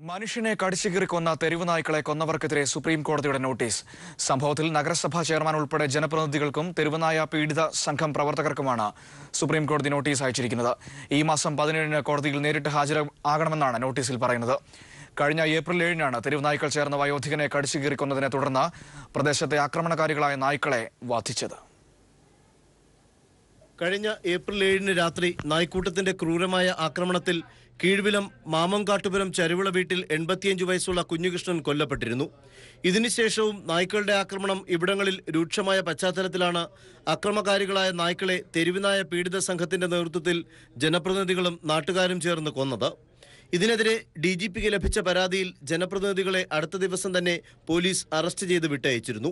മനുഷ്യനെ കടിച്ചുകീറി കൊന്ന തെരുവ് നായ്ക്കളെ കൊന്നവർക്കെതിരെ സുപ്രീം കോടതിയുടെ നോട്ടീസ്. സംഭവത്തിൽ നഗരസഭാ ചെയർമാൻ ഉൾപ്പെടെ ജനപ്രതിനിധികൾക്കും തെരുവുനായ പീഡിത സംഘം പ്രവർത്തകർക്കുമാണ് സുപ്രീം കോടതി നോട്ടീസ് അയച്ചിരിക്കുന്നത്. ഈ മാസം 17-ന് കോടതിയിൽ നേരിട്ട് ഹാജരാകണമെന്നാണ് നോട്ടീസിൽ പറയുന്നത്. കഴിഞ്ഞ ഏപ്രിൽ 7-നാണ് തെരുവുനായ്ക്കൾ ചേർന്ന വയോധികനെ കടിച്ചുകീറി കൊന്നതിനെ തുടർന്ന് പ്രദേശത്തെ ആക്രമണകാരികളായ നായ്ക്കളെ വധിച്ചത്. കഴിഞ്ഞ ഏപ്രിൽ 7-ന് രാത്രി നായ്ക്കൂട്ടത്തിന്റെ ക്രൂരമായ ആക്രമണത്തിൽ കീഴ്വിലം മാമംകാട്ടുപുരം ചരുവിള വീട്ടിൽ 85 വയസ്സുള്ള കുഞ്ഞുകൃഷ്ണൻ കൊല്ലപ്പെട്ടിരുന്നു. ഇതിനുശേഷവും നായ്ക്കളുടെ ആക്രമണം ഇവിടങ്ങളിൽ രൂക്ഷമായ പശ്ചാത്തലത്തിലാണ് അക്രമകാരികളായ നായ്ക്കളെ തെരുവുനായ പീഡിത സംഘത്തിന്റെ നേതൃത്വത്തിൽ ജനപ്രതിനിധികളും നാട്ടുകാരും ചേർന്ന് കൊന്നത്. ഇതിനെതിരെ DGPക്ക് ലഭിച്ച പരാതിയിൽ ജനപ്രതിനിധികളെ അടുത്ത ദിവസം തന്നെ പോലീസ് അറസ്റ്റ് ചെയ്ത് വിട്ടയച്ചിരുന്നു.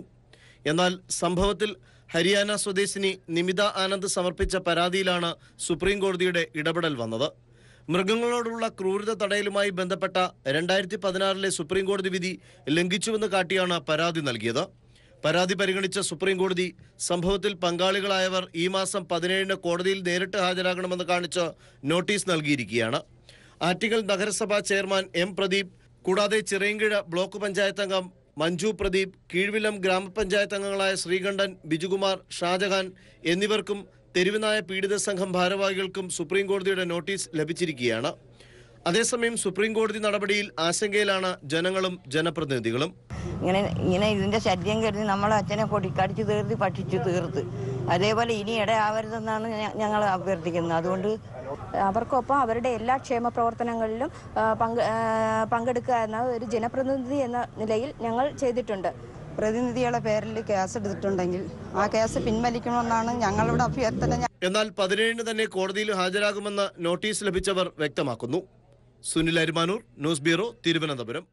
എന്നാൽ സംഭവത്തിൽ ഹരിയാന സ്വദേശിനി നിമിത ആനന്ദ് സമർപ്പിച്ച പരാതിയിലാണ് സുപ്രീം കോടതിയുടെ ഇടപെടൽ വന്നത്. മൃഗങ്ങളോടുള്ള ക്രൂരത തടയലുമായി ബന്ധപ്പെട്ട 2016-ലെ സുപ്രീം കോടതി വിധി ലംഘിച്ചുവെന്ന് കാട്ടിയാണ് പരാതി നൽകിയത്. പരാതി പരിഗണിച്ച സുപ്രീം കോടതി സംഭവത്തിൽ പങ്കാളികളായവർ ഈ മാസം 17-ന് കോടതിയിൽ നേരിട്ട് ഹാജരാകണമെന്ന് കാണിച്ച് നോട്ടീസ് നൽകിയിരിക്കുകയാണ്. ആറ്റിങ്ങൽ നഗരസഭാ ചെയർമാൻ M. പ്രദീപ്, കൂടാതെ ചിറയൻകീഴ ബ്ലോക്ക് പഞ്ചായത്ത് അംഗം മഞ്ജു പ്രദീപ്, കീഴ്വിലം ഗ്രാമപഞ്ചായത്ത് അംഗങ്ങളായ ശ്രീകണ്ഠൻ, ബിജുകുമാർ, ഷാജഹാൻ എന്നിവർക്കും തെരുവുനായ പീഡിത സംഘം ഭാരവാഹികൾക്കും സുപ്രീം കോടതിയുടെ നോട്ടീസ് ലഭിച്ചിരിക്കുകയാണ്. അതേസമയം സുപ്രീം കോടതി നടപടിയിൽ ആശങ്കയിലാണ് ജനങ്ങളും ജനപ്രതിനിധികളും. ഇങ്ങനെ ഇതിന്റെ ശല്യം കരുതി നമ്മളെ അച്ഛനെ കടിച്ചു തീർത്ത് ഭക്ഷിച്ചു തീർത്ത്, അതേപോലെ ഇനി ഇടയാവരുതെന്നാണ് ഞങ്ങൾ അഭ്യർത്ഥിക്കുന്നത്. അതുകൊണ്ട് അവർക്കൊപ്പം അവരുടെ എല്ലാ ക്ഷേമ പ്രവർത്തനങ്ങളിലും പങ്കെടുക്കുക എന്ന ഒരു ജനപ്രതിനിധി എന്ന നിലയിൽ ഞങ്ങൾ ചെയ്തിട്ടുണ്ട്. പ്രതിനിധികളുടെ പേരിൽ കേസ് എടുത്തിട്ടുണ്ടെങ്കിൽ ആ കേസ് പിൻവലിക്കണമെന്നാണ് ഞങ്ങളുടെ അഭ്യർത്ഥന. എന്നാൽ 17-ന് തന്നെ കോടതിയിൽ ഹാജരാകുമെന്ന് നോട്ടീസ് ലഭിച്ചവർ വ്യക്തമാക്കുന്നു. Sunil Arimanur, news bureau, Thiruvananthapuram.